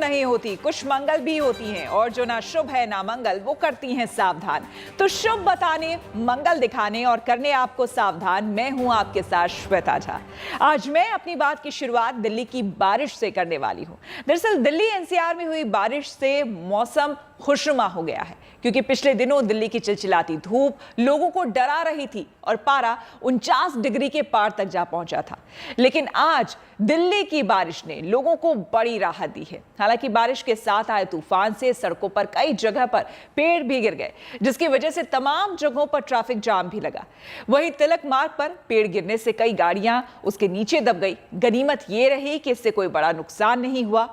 नहीं होती, कुछ मंगल भी होती हैं, और जो ना शुभ है ना मंगल वो करती हैं सावधान। तो शुभ बताने, मंगल दिखाने और करने आपको सावधान, मैं हूं आपके साथ श्वेता झा। आज मैं अपनी बात की शुरुआत दिल्ली की बारिश से करने वाली हूं। दरअसल दिल्ली एनसीआर में हुई बारिश से मौसम खुशनुमा हो गया है, क्योंकि पिछले दिनों दिल्ली की चिलचिलाती धूप लोगों को डरा रही थी और पारा 49 डिग्री के पार तक जा पहुंचा था। लेकिन आज दिल्ली की बारिश ने लोगों को बड़ी राहत दी है। हालांकि बारिश के साथ आए तूफान से सड़कों पर कई जगह पर पेड़ भी गिर गए, जिसकी वजह से तमाम जगहों पर ट्रैफिक जाम भी लगा। वहीं तिलक मार्ग पर पेड़ गिरने से कई गाड़ियां उसके नीचे दब गई। गनीमत ये रही कि इससे कोई बड़ा नुकसान नहीं हुआ।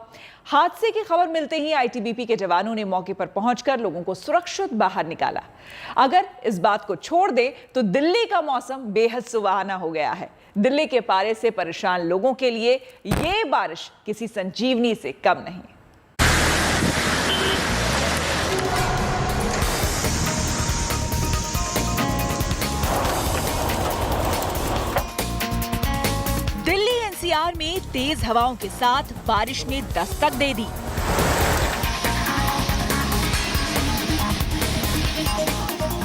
हादसे की खबर मिलते ही आईटीबीपी के जवानों ने मौके पर पहुंचकर लोगों को सुरक्षित बाहर निकाला। अगर इस बात को छोड़ दे तो दिल्ली का मौसम बेहद सुहाना हो गया है। दिल्ली के पारे से परेशान लोगों के लिए ये बारिश किसी संजीवनी से कम नहीं। दिल्ली एनसीआर में तेज हवाओं के साथ बारिश ने दस्तक दे दी।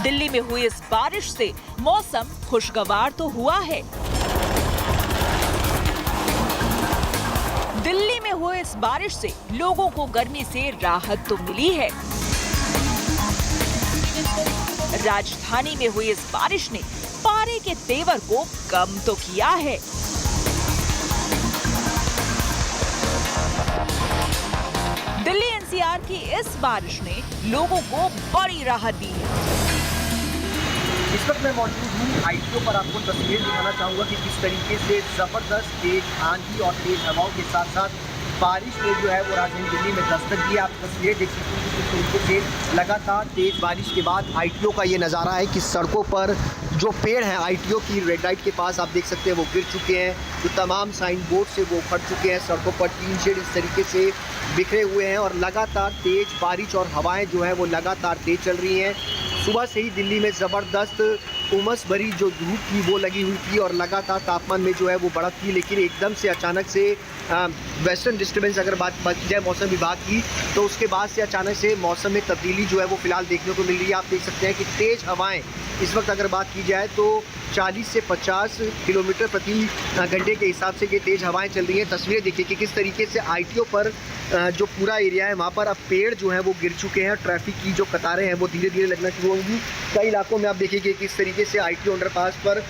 दिल्ली में हुई इस बारिश से मौसम खुशगवार तो हुआ है। दिल्ली में हुई इस बारिश से लोगों को गर्मी से राहत तो मिली है। राजधानी में हुई इस बारिश ने पारे के तेवर को कम तो किया है। दिल्ली एनसीआर की इस बारिश ने लोगों को बड़ी राहत दी है। इस वक्त मैं मौजूद हूँ आईटीओ पर। आपको तस्वीर दिखाना चाहूँगा कि किस तरीके से ज़बरदस्त तेज आंधी और तेज हवाओं के साथ साथ बारिश ने जो है वो राजधानी दिल्ली में दस्तक दी। आप तस्वीरें देख सकते हैं कि किस तरीके से लगातार तेज बारिश के बाद आईटीओ का ये नज़ारा है कि सड़कों पर जो पेड़ हैं आईटीओ की रेड लाइट के पास, आप देख सकते हैं वो गिर चुके हैं। जो तमाम साइन बोर्ड से वो उखड़ चुके हैं। सड़कों पर टीन शेड इस तरीके से बिखरे हुए हैं और लगातार तेज बारिश और हवाएं जो है वो लगातार तेज चल रही हैं। सुबह से ही दिल्ली में ज़बरदस्त उमस भरी जो धूप थी वो लगी हुई थी और लगातार तापमान में जो है वो बढ़त थी, लेकिन एकदम से अचानक से वेस्टर्न डिस्टर्बेंस अगर बात की जाए मौसम विभाग की, तो उसके बाद से अचानक से मौसम में तब्दीली जो है वो फिलहाल देखने को मिल रही है। आप देख सकते हैं कि तेज़ हवाएं इस वक्त अगर बात की जाए तो 40 से 50 किलोमीटर प्रति घंटे के हिसाब से ये तेज़ हवाएं चल रही हैं। तस्वीरें देखिए कि किस तरीके से आईटीओ पर जो पूरा एरिया है वहाँ पर अब पेड़ जो हैं वो गिर चुके हैं। ट्रैफिक की जो कतारें हैं वो धीरे धीरे लगना शुरू होंगी। कई इलाकों में आप देखिए किस तरीके से आईटीओ अंडरपास पर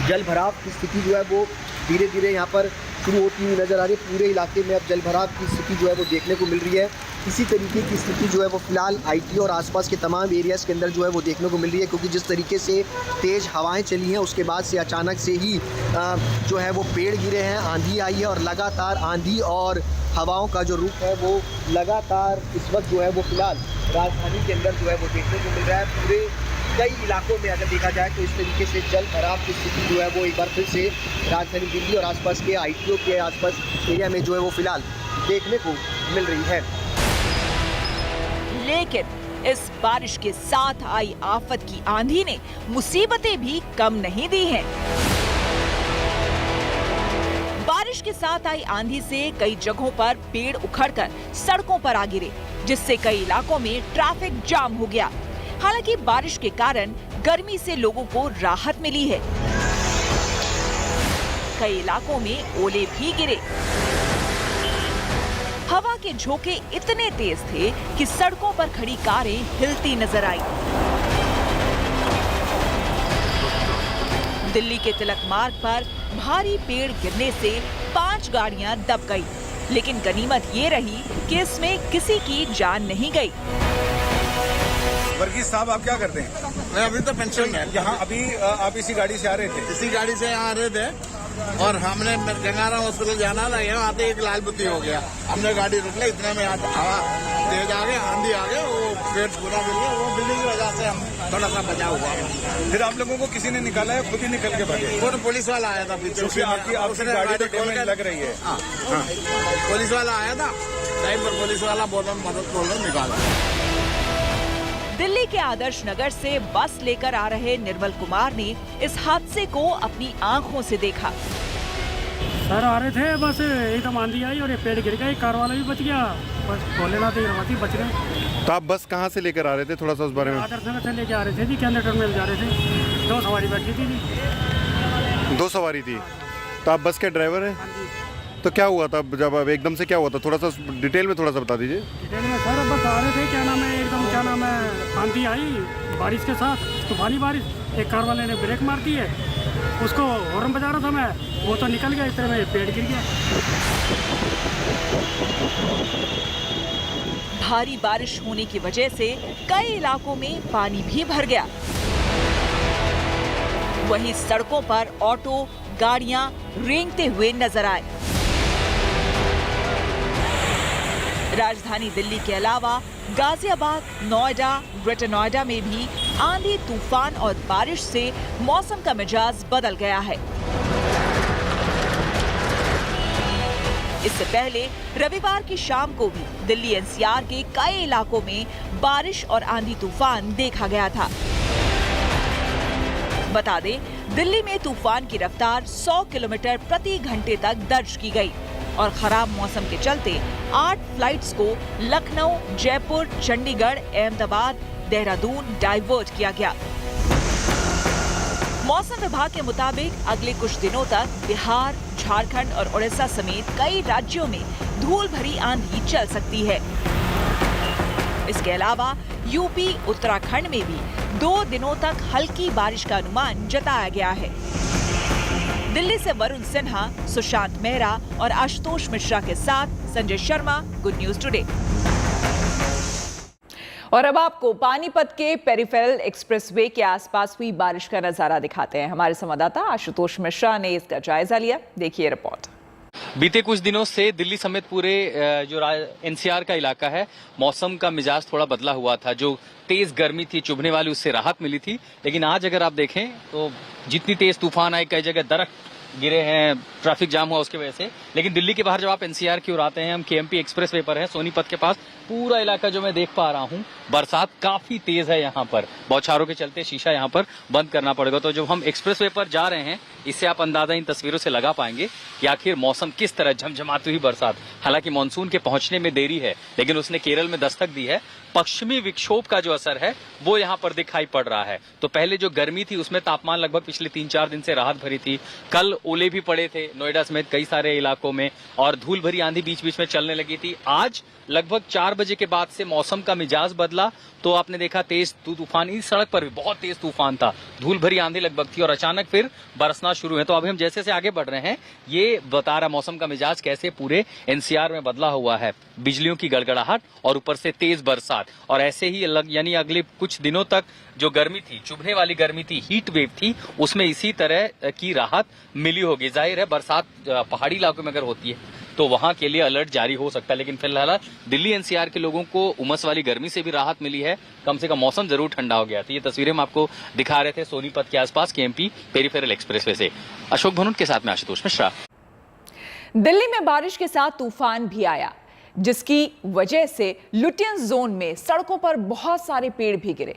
जल भराव की स्थिति जो है वो धीरे धीरे यहाँ पर शुरू होती हुई नज़र आ रही है। पूरे इलाके में अब जल भराव की स्थिति जो है वो देखने को मिल रही है। इसी तरीके की स्थिति जो है वो फिलहाल आईटीओ और आसपास के तमाम एरियाज़ के अंदर जो है वो देखने को मिल रही है, क्योंकि जिस तरीके से तेज़ हवाएं चली हैं उसके बाद से अचानक से ही जो है वो पेड़ गिरे हैं, आंधी आई है और लगातार आंधी और हवाओं का जो रुख है वो लगातार इस वक्त जो है वो फिलहाल राजधानी के अंदर जो है वो देखने को मिल रहा है। पूरे कई इलाकों में अगर देखा जाए तो इस तरीके से जल भराव की स्थिति जो है वो एक बार फिर से राजधानी दिल्ली और आसपास के आईटीओ के आसपास एरिया में जो है वो फिलहाल देखने को मिल रही है। लेकिन इस बारिश के साथ आई आफत की आंधी ने मुसीबतें भी कम नहीं दी हैं। बारिश के साथ आई आंधी से कई जगहों पर पेड़ उखड़कर सड़कों पर आ गिरे, जिससे कई इलाकों में ट्रैफिक जाम हो गया। हालांकि बारिश के कारण गर्मी से लोगों को राहत मिली है। कई इलाकों में ओले भी गिरे। हवा के झोंके इतने तेज थे कि सड़कों पर खड़ी कारें हिलती नजर आई। दिल्ली के तिलक मार्ग पर भारी पेड़ गिरने से 5 गाड़ियां दब गई, लेकिन गनीमत ये रही कि इसमें किसी की जान नहीं गई। वर्गीस साहब, आप क्या करते हैं? मैं अभी तो पेंशन में। यहाँ अभी आप इसी गाड़ी से आ रहे थे? इसी गाड़ी से यहाँ आ रहे थे और हमने गंगारा हॉस्पिटल जाना था। यहाँ आते एक लाल बत्ती हो गया, हमने गाड़ी रोक ली। इतने में हवा तेज आ गए, आंधी आ गए, वो पेड़ पूरा गिर गया। वो बिजली की वजह से हम थोड़ा सा बचा हुआ। फिर आप लोगों को किसी ने निकाला है? खुद ही निकल के भागे? वो तो पुलिस वाला आया था पीछे। आपकी गाड़ी तो डैमेज लग रही है। हाँ, पुलिस वाला आया था टाइम पर। पुलिस वाला बोला मदद बोल रहे निकाला। दिल्ली के आदर्श नगर से बस लेकर आ रहे निर्मल कुमार ने इस हादसे को अपनी आंखों से देखा। सर आ रहे थे, बस एकदम आंधी आई और ये पेड़ गिर गया, कार वाला भी बच गया, बस भोलेनाथ ही बच गए। तो आप बस कहाँ से लेकर आ रहे थे, थोड़ा सा उस बारे में? आदर्श नगर से लेके आ रहे थे जी, केंद्र टर्मिनल जा रहे थे, 2 सवारी बैठी थी जी। 2 सवारी थी। तो आप बस के ड्राइवर हैं? हाँ जी। तो क्या हुआ था जब अब एकदम से क्या हुआ था, थोड़ा सा डिटेल में थोड़ा सा बता दीजिए। डिटेल में सर बस आ रहे थे, क्या नाम है, एकदम क्या नाम है, आंधी आई बारिश के साथ, तूफानी बारिश, एक कार वाले ने ब्रेक मार दी है, उसको हॉर्न बजा रहा था मैं, वो तो निकल गया, इस तरह में पेड़ गिर गया। भारी बारिश होने की वजह से कई इलाकों में पानी भी भर गया। वहीं सड़कों पर ऑटो, गाड़ियां रेंगते हुए नजर आए। राजधानी दिल्ली के अलावा गाजियाबाद, नोएडा, ग्रेटर नोएडा में भी आंधी, तूफान और बारिश से मौसम का मिजाज बदल गया है। इससे पहले रविवार की शाम को भी दिल्ली एनसीआर के कई इलाकों में बारिश और आंधी तूफान देखा गया था। बता दें, दिल्ली में तूफान की रफ्तार 100 किलोमीटर प्रति घंटे तक दर्ज की गई और खराब मौसम के चलते 8 फ्लाइट्स को लखनऊ, जयपुर, चंडीगढ़, अहमदाबाद, देहरादून डाइवर्ट किया गया। मौसम विभाग के मुताबिक अगले कुछ दिनों तक बिहार, झारखंड और उड़ीसा समेत कई राज्यों में धूल भरी आंधी चल सकती है। इसके अलावा यूपी, उत्तराखंड में भी 2 दिनों तक हल्की बारिश का अनुमान जताया गया है। दिल्ली से वरुण सिन्हा, सुशांत मेहरा और आशुतोष मिश्रा के साथ Sanjay Sharma, good news today. और अब आपको पानीपत के पेरिफेरल एक्सप्रेसवे के आसपास हुई बारिश का नजारा दिखाते हैं। हमारे संवाददाता आशुतोष मिश्रा ने इसका जायजा लिया, देखिए रिपोर्ट। बीते कुछ दिनों से दिल्ली समेत पूरे जो एनसीआर का इलाका है, मौसम का मिजाज थोड़ा बदला हुआ था। जो तेज गर्मी थी, चुभने वाली, उससे राहत मिली थी। लेकिन आज अगर आप देखें तो जितनी तेज तूफान आए, कई जगह दरख्त गिरे हैं, ट्रैफिक जाम हुआ उसकी वजह से। लेकिन दिल्ली के बाहर जब आप एनसीआर की ओर आते हैं, हम केएमपी एक्सप्रेसवे पर हैं, सोनीपत के पास, पूरा इलाका जो मैं देख पा रहा हूं, बरसात काफी तेज है यहाँ पर। बौछारों के चलते शीशा यहाँ पर बंद करना पड़ेगा। तो जब हम एक्सप्रेसवे पर जा रहे हैं, इससे आप अंदाजा इन तस्वीरों से लगा पाएंगे कि आखिर मौसम किस तरह, झमझमाती हुई बरसात। हालांकि मानसून के पहुंचने में देरी है, लेकिन उसने केरल में दस्तक दी है। पश्चिमी विक्षोभ का जो असर है वो यहाँ पर दिखाई पड़ रहा है। तो पहले जो गर्मी थी, उसमें तापमान लगभग पिछले 3-4 दिन से राहत भरी थी। कल ओले भी पड़े थे नोएडा समेत कई सारे इलाकों में, और धूल भरी आंधी बीच बीच में चलने लगी थी। आज लगभग 4 बजे के बाद से मौसम का मिजाज बदला, तो आपने देखा तेज तूफान, इस सड़क पर भी बहुत तेज तूफान था, धूल भरी आंधी लगभग थी, और अचानक फिर बरसना शुरू है। तो अभी हम जैसे से आगे बढ़ रहे हैं, ये बता रहा मौसम का मिजाज कैसे पूरे एनसीआर में बदला हुआ है। बिजलियों की गड़गड़ाहट और ऊपर से तेज बरसात, और ऐसे ही यानी अगले कुछ दिनों तक जो गर्मी थी, चुभने वाली गर्मी थी, हीट वेव थी, उसमें इसी तरह की राहत मिली होगी। जाहिर है बरसात पहाड़ी इलाकों में अगर होती है तो वहां के लिए अलर्ट जारी हो सकता है। लेकिन फिलहाल दिल्ली एनसीआर के लोगों को उमस वाली गर्मी से भी राहत मिली है, कम से कम मौसम जरूर ठंडा हो गया था। ये तस्वीरें हम आपको दिखा रहे थे सोनीपत के आसपास केएमपी पेरिफेरल एक्सप्रेसवे से। अशोक भनूट के साथ में आशुतोष मिश्रा। दिल्ली में बारिश के साथ तूफान भी आया, जिसकी वजह से लुटियंस जोन में सड़कों पर बहुत सारे पेड़ भी गिरे,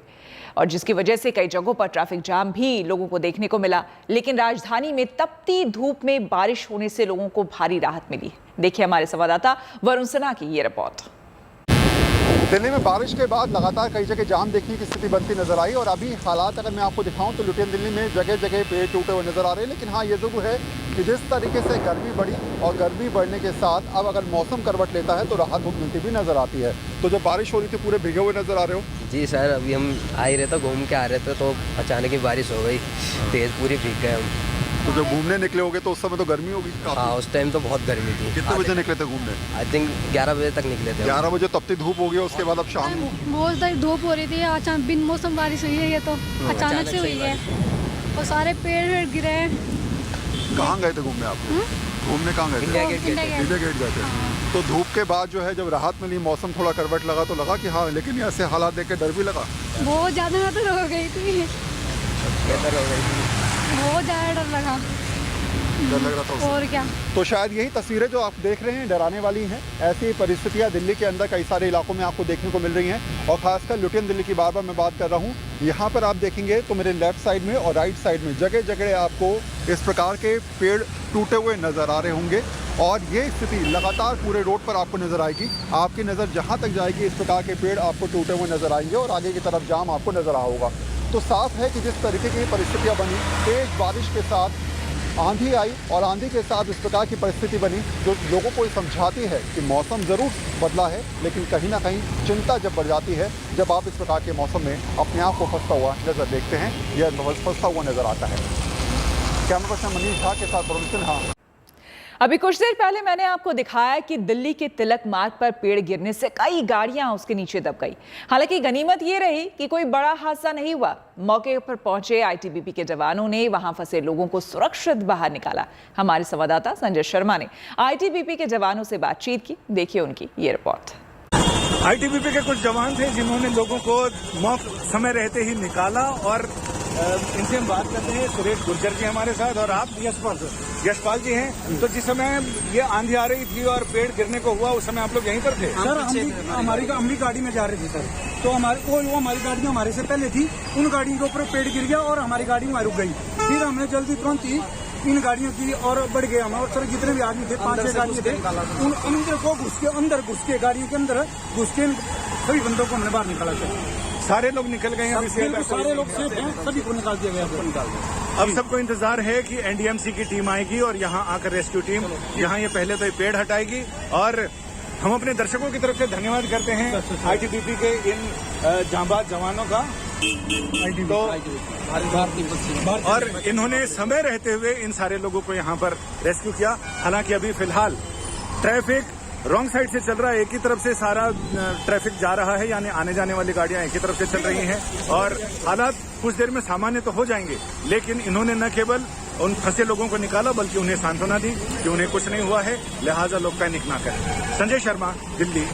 और जिसकी वजह से कई जगहों पर ट्रैफिक जाम भी लोगों को देखने को मिला। लेकिन राजधानी में तपती धूप में बारिश होने से लोगों को भारी राहत मिली। देखिए हमारे संवाददाता वरुण सिन्हा की ये रिपोर्ट। दिल्ली में बारिश के बाद लगातार कई जगह जाम देखने की स्थिति बनती नजर आई, और अभी हालात अगर मैं आपको दिखाऊं तो लुटियन दिल्ली में जगह जगह पेड़ टूटे हुए नजर आ रहे हैं। लेकिन हाँ, ये जरूर है कि जिस तरीके से गर्मी बढ़ी, और गर्मी बढ़ने के साथ अब अगर मौसम करवट लेता है तो राहत मिलती भी नजर आती है। तो जब बारिश हो रही थी पूरे भीगे हुए नजर आ रहे हो? जी सर, अभी हम आ ही रहे थे, घूम के आ रहे थे, तो अचानक ही बारिश हो गई, तेज पूरी भीग गए हम। तो जब घूमने निकले होगे तो उस समय तो गर्मी होगी? हाँ, उस टाइम तो बहुत गर्मी थी। कितने बजे निकले थे घूमने? आई थिंक 11 बजे तक निकले थे। 11 बजे तपती धूप हो गई, उसके बाद अब शाम बहुत सारी धूप हो रही थी, अचानक बिन मौसम बारिश हुई है। ये तो अचानक से हुई है, और सारे पेड़ गिरे हैं। कहाँ गए थे घूमने आप? घूमने कहाँ गए थे? इंडिया गेट गए थे। तो धूप के बाद जो है जब राहत मिली, मौसम थोड़ा करवट लगा, तो लगा कि हाँ, लेकिन ऐसे हालात देख के डर भी लगा। बहुत ज़्यादा डर हो गई थी, बहुत ज़्यादा डर लगा। डर लग रहा था उसे। और क्या। तो शायद यही तस्वीरें जो आप देख रहे हैं डराने वाली हैं। ऐसी परिस्थितियां दिल्ली के अंदर कई सारे इलाकों में आपको देखने को मिल रही हैं और खासकर लुटियन दिल्ली की बार बार मैं बात कर रहा हूं। यहाँ पर आप देखेंगे तो मेरे लेफ्ट साइड में और राइट साइड में जगह जगह आपको इस प्रकार के पेड़ टूटे हुए नज़र आ रहे होंगे और ये स्थिति लगातार पूरे रोड पर आपको नज़र आएगी। आपकी नज़र जहाँ तक जाएगी इस प्रकार के पेड़ आपको टूटे हुए नज़र आएंगे और आगे की तरफ जाम आपको नज़र आ होगा। तो साफ है कि जिस तरीके की परिस्थितियाँ बनी, तेज़ बारिश के साथ आंधी आई और आंधी के साथ इस प्रकार की परिस्थिति बनी जो लोगों को समझाती है कि मौसम ज़रूर बदला है, लेकिन कहीं ना कहीं चिंता जब बढ़ जाती है जब आप इस प्रकार के मौसम में अपने आप को फंसता हुआ नज़र देखते हैं या फंसता हुआ नज़र आता है। कैमरा पर्सन मनीष झा के साथ वरुण सिन्हा। अभी कुछ देर पहले मैंने आपको दिखाया कि दिल्ली के तिलक मार्ग पर पेड़ गिरने से कई गाड़ियां उसके नीचे दब गई। हालांकि गनीमत ये रही कि कोई बड़ा हादसा नहीं हुआ। मौके पर पहुंचे आईटीबीपी के जवानों ने वहां फंसे लोगों को सुरक्षित बाहर निकाला। हमारे संवाददाता संजय शर्मा ने आईटीबीपी के जवानों से बातचीत की। देखिए उनकी ये रिपोर्ट। आईटीबीपी के कुछ जवान थे जिन्होंने लोगों को समय रहते ही निकाला और इनसे हम बात करते हैं। सुरेश गुर्जर जी हमारे साथ और आप यशपाल जी हैं। तो जिस समय ये आंधी आ रही थी और पेड़ गिरने को हुआ उस समय आप लोग यहीं पर थे? सर हम भी गाड़ी में जा रहे थे सर। तो हमारी गाड़ी हमारे से पहले थी, उन गाड़ियों के ऊपर पेड़ गिर गया और हमारी गाड़ी वहाँ रुक गई। फिर हमने जल्दी तुरंत ही इन गाड़ियों की और बढ़ गए हम। और सर जितने भी आदमी थे 5-6 गाड़ियाँ थे, उन अंदर को अंदर घुस के गाड़ियों के अंदर घुस के सभी बंदों को हमने बाहर निकाला सर। सारे लोग निकल गए हैं? सारे लोग सेफ हैं, सभी को निकाल दिया गया। अब सबको इंतजार है कि एनडीएमसी की टीम आएगी और यहाँ आकर रेस्क्यू टीम यहाँ ये पहले तो ये पेड़ हटाएगी। और हम अपने दर्शकों की तरफ से धन्यवाद करते हैं आईटीबीपी के इन जांबाज जवानों का। तो और इन्होंने समय रहते हुए इन सारे लोगों को यहाँ पर रेस्क्यू किया। हालांकि अभी फिलहाल ट्रैफिक रॉन्ग साइड से चल रहा है, एक ही तरफ से सारा ट्रैफिक जा रहा है, यानी आने जाने वाली गाड़ियां एक ही तरफ से चल रही हैं और हालात कुछ देर में सामान्य तो हो जाएंगे। लेकिन इन्होंने न केवल उन फंसे लोगों को निकाला बल्कि उन्हें सांत्वना दी कि उन्हें कुछ नहीं हुआ है, लिहाजा लोग पैनिक ना करें। संजय शर्मा, दिल्ली।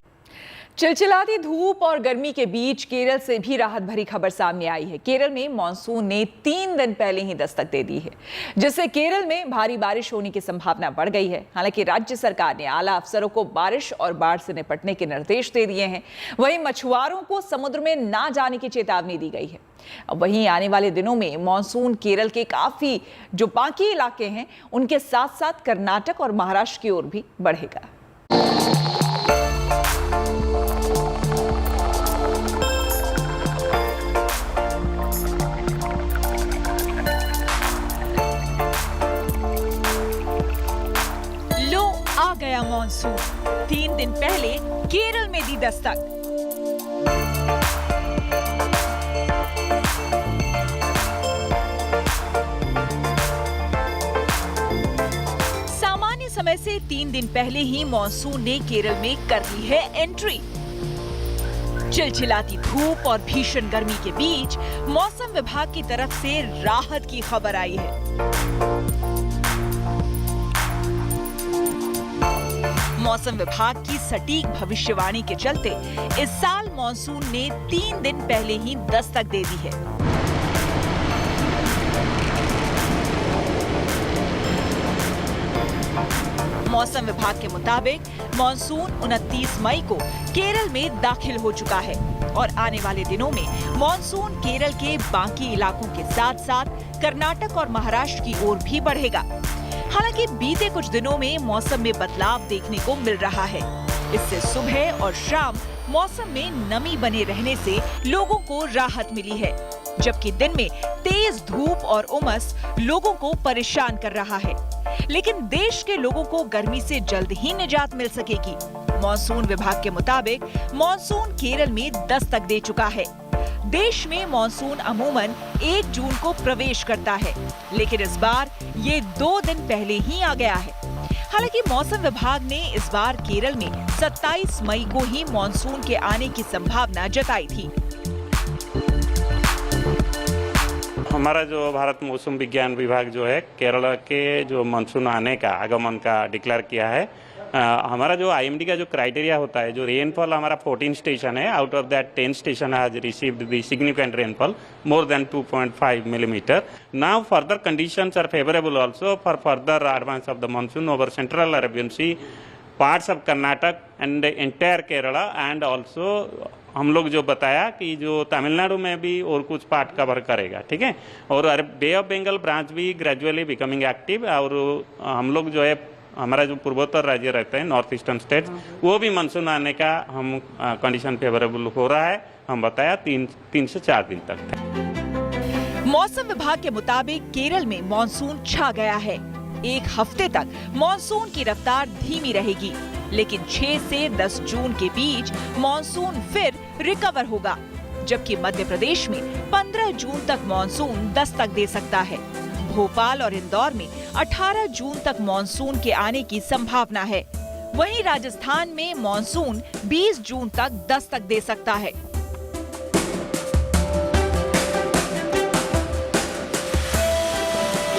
चिलचिलाती धूप और गर्मी के बीच केरल से भी राहत भरी खबर सामने आई है। केरल में मानसून ने 3 दिन पहले ही दस्तक दे दी है, जिससे केरल में भारी बारिश होने की संभावना बढ़ गई है। हालांकि राज्य सरकार ने आला अफसरों को बारिश और बाढ़ से निपटने के निर्देश दे दिए हैं। वहीं मछुआरों को समुद्र में ना जाने की चेतावनी दी गई है। अब वहीं आने वाले दिनों में मानसून केरल के काफी जो बाकी इलाके हैं उनके साथ साथ कर्नाटक और महाराष्ट्र की ओर भी बढ़ेगा। आ गया मानसून, 3 दिन पहले केरल में दी दस्तक। सामान्य समय से 3 दिन पहले ही मानसून ने केरल में कर ली है एंट्री। चिलचिलाती धूप और भीषण गर्मी के बीच मौसम विभाग की तरफ से राहत की खबर आई है। मौसम विभाग की सटीक भविष्यवाणी के चलते इस साल मानसून ने 3 दिन पहले ही दस्तक दे दी है। मौसम विभाग के मुताबिक मानसून 29 मई को केरल में दाखिल हो चुका है और आने वाले दिनों में मानसून केरल के बाकी इलाकों के साथ साथ कर्नाटक और महाराष्ट्र की ओर भी बढ़ेगा। हालांकि बीते कुछ दिनों में मौसम में बदलाव देखने को मिल रहा है। इससे सुबह और शाम मौसम में नमी बने रहने से लोगों को राहत मिली है, जबकि दिन में तेज धूप और उमस लोगों को परेशान कर रहा है। लेकिन देश के लोगों को गर्मी से जल्द ही निजात मिल सकेगी। मॉनसून विभाग के मुताबिक मानसून केरल में दस्तक दे चुका है। देश में मानसून अमूमन 1 जून को प्रवेश करता है, लेकिन इस बार ये 2 दिन पहले ही आ गया है। हालांकि मौसम विभाग ने इस बार केरल में 27 मई को ही मानसून के आने की संभावना जताई थी। हमारा जो भारत मौसम विज्ञान विभाग जो है केरल के जो मानसून आने का आगमन का डिक्लेयर किया है हमारा जो IMD का जो क्राइटेरिया होता है, जो रेनफॉल हमारा 14 स्टेशन है, out of that 10 station has received the significant rainfall more than 2.5 millimeter. Now further conditions are favorable also for further advance of the monsoon over Central Arabian Sea, parts of Karnataka and entire Kerala, and also हम लोग जो बताया कि जो तमिलनाडु में भी और कुछ पार्ट कवर करेगा, ठीक है। और बे ऑफ बंगाल ब्रांच भी ग्रेजुअली बिकमिंग एक्टिव, और हम लोग जो है हमारा जो पूर्वोत्तर राज्य रहते हैं, नॉर्थ ईस्टर्न स्टेट, वो भी मानसून आने का हम कंडीशन फेवरेबल हो रहा है। हम बताया 3 से 4 दिन तक। मौसम विभाग के मुताबिक केरल में मॉनसून छा गया है। एक हफ्ते तक मॉनसून की रफ्तार धीमी रहेगी, लेकिन 6 से 10 जून के बीच मॉनसून फिर रिकवर होगा, जबकि मध्य प्रदेश में 15 जून तक मॉनसून दस्तक दे सकता है। भोपाल और इंदौर में 18 जून तक मॉनसून के आने की संभावना है। वहीं राजस्थान में मॉनसून 20 जून तक दस्तक दे सकता है।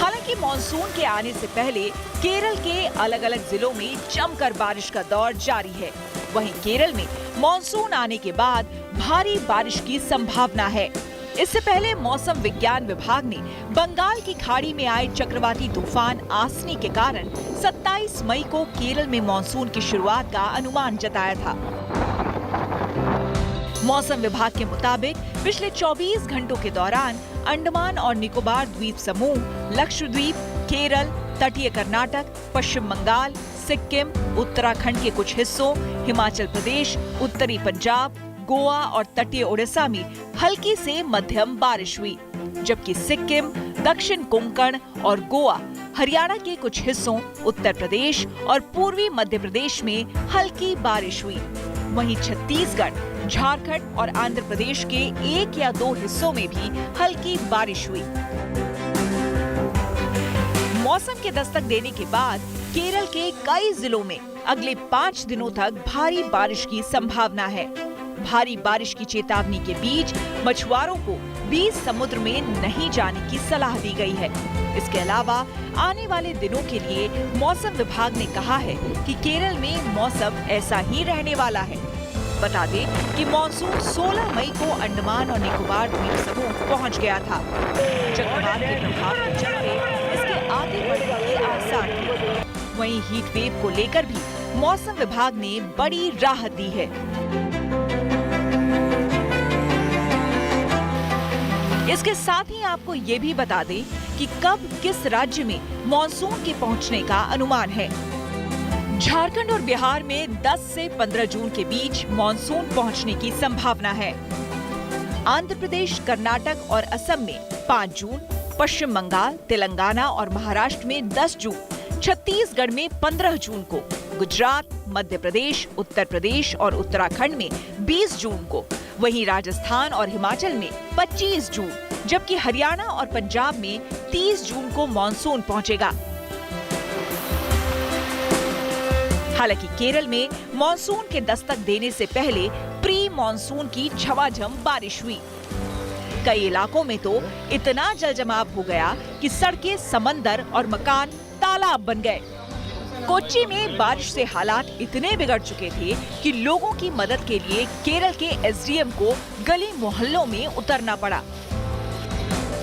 हालांकि मॉनसून के आने से पहले केरल के अलग अलग जिलों में जमकर बारिश का दौर जारी है। वहीं केरल में मॉनसून आने के बाद भारी बारिश की संभावना है। इससे पहले मौसम विज्ञान विभाग ने बंगाल की खाड़ी में आए चक्रवाती तूफान आसनी के कारण 27 मई को केरल में मॉनसून की शुरुआत का अनुमान जताया था। मौसम विभाग के मुताबिक पिछले 24 घंटों के दौरान अंडमान और निकोबार द्वीप समूह, लक्षद्वीप, केरल, तटीय कर्नाटक, पश्चिम बंगाल, सिक्किम, उत्तराखंड के कुछ हिस्सों, हिमाचल प्रदेश, उत्तरी पंजाब, गोवा और तटीय ओडिशा में हल्की से मध्यम बारिश हुई, जबकि सिक्किम, दक्षिण कोंकण और गोवा, हरियाणा के कुछ हिस्सों, उत्तर प्रदेश और पूर्वी मध्य प्रदेश में हल्की बारिश हुई। वहीं छत्तीसगढ़, झारखंड और आंध्र प्रदेश के 1 या 2 हिस्सों में भी हल्की बारिश हुई। मौसम के दस्तक देने के बाद केरल के कई जिलों में अगले 5 दिनों तक भारी बारिश की संभावना है। भारी बारिश की चेतावनी के बीच मछुआरों को बीच समुद्र में नहीं जाने की सलाह दी गई है। इसके अलावा आने वाले दिनों के लिए मौसम विभाग ने कहा है कि केरल में मौसम ऐसा ही रहने वाला है। बता दें कि मॉनसून 16 मई को अंडमान और निकोबार द्वीप समूह पहुंच गया था। चक्रवात के प्रभाव के चलते इसके आगे बढ़ने के आसार थे। वहीं हीट वेव को लेकर भी मौसम विभाग ने बड़ी राहत दी है। इसके साथ ही आपको ये भी बता दें कि कब किस राज्य में मॉनसून के पहुंचने का अनुमान है। झारखंड और बिहार में 10 से 15 जून के बीच मॉनसून पहुंचने की संभावना है। आंध्र प्रदेश, कर्नाटक और असम में 5 जून, पश्चिम बंगाल, तेलंगाना और महाराष्ट्र में 10 जून, छत्तीसगढ़ में 15 जून को, गुजरात, मध्य प्रदेश, उत्तर प्रदेश और उत्तराखंड में 20 जून को, वहीं राजस्थान और हिमाचल में 25 जून, जबकि हरियाणा और पंजाब में 30 जून को मॉनसून पहुंचेगा। हालांकि केरल में मॉनसून के दस्तक देने से पहले प्री मॉनसून की झमाझम बारिश हुई। कई इलाकों में तो इतना जलजमाव हो गया कि सड़कें समंदर और मकान तालाब बन गए। कोच्चि में बारिश से हालात इतने बिगड़ चुके थे कि लोगों की मदद के लिए केरल के एसडीएम को गली मोहल्लों में उतरना पड़ा।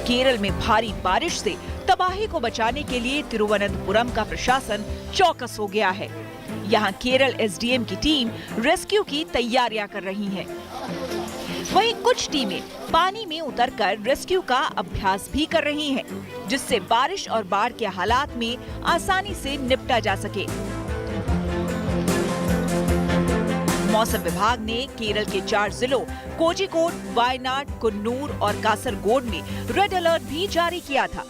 केरल में भारी बारिश से तबाही को बचाने के लिए तिरुवनंतपुरम का प्रशासन चौकस हो गया है। यहाँ केरल एसडीएम की टीम रेस्क्यू की तैयारियां कर रही है। वहीं कुछ टीमें पानी में उतरकर रेस्क्यू का अभ्यास भी कर रही हैं, जिससे बारिश और बाढ़ के हालात में आसानी से निपटा जा सके। मौसम विभाग ने केरल के 4 जिलों कोझिकोड, वायनाड, कुन्नूर और कासरगोड में रेड अलर्ट भी जारी किया था।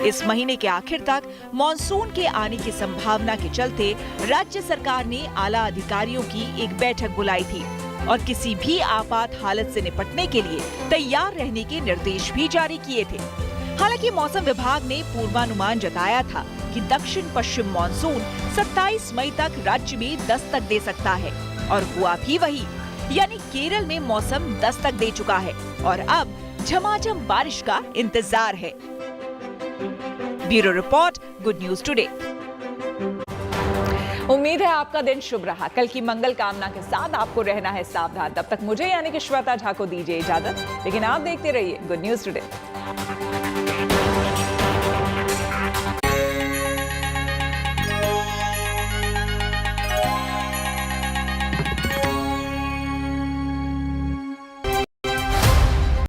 इस महीने के आखिर तक मॉनसून के आने की संभावना के चलते राज्य सरकार ने आला अधिकारियों की एक बैठक बुलाई थी और किसी भी आपात हालत से निपटने के लिए तैयार रहने के निर्देश भी जारी किए थे। हालांकि मौसम विभाग ने पूर्वानुमान जताया था कि दक्षिण पश्चिम मॉनसून 27 मई तक राज्य में दस्तक दे सकता है और हुआ भी वही, यानी केरल में मौसम दस्तक दे चुका है और अब झमाझम बारिश का इंतजार है। Bureau report, good news today. उम्मीद है आपका दिन शुभ रहा। कल की मंगल कामना के साथ आपको रहना है सावधान। तब तक मुझे यानी कि श्वेता झा को दीजिए इजाजत, लेकिन आप देखते रहिए गुड न्यूज टुडे।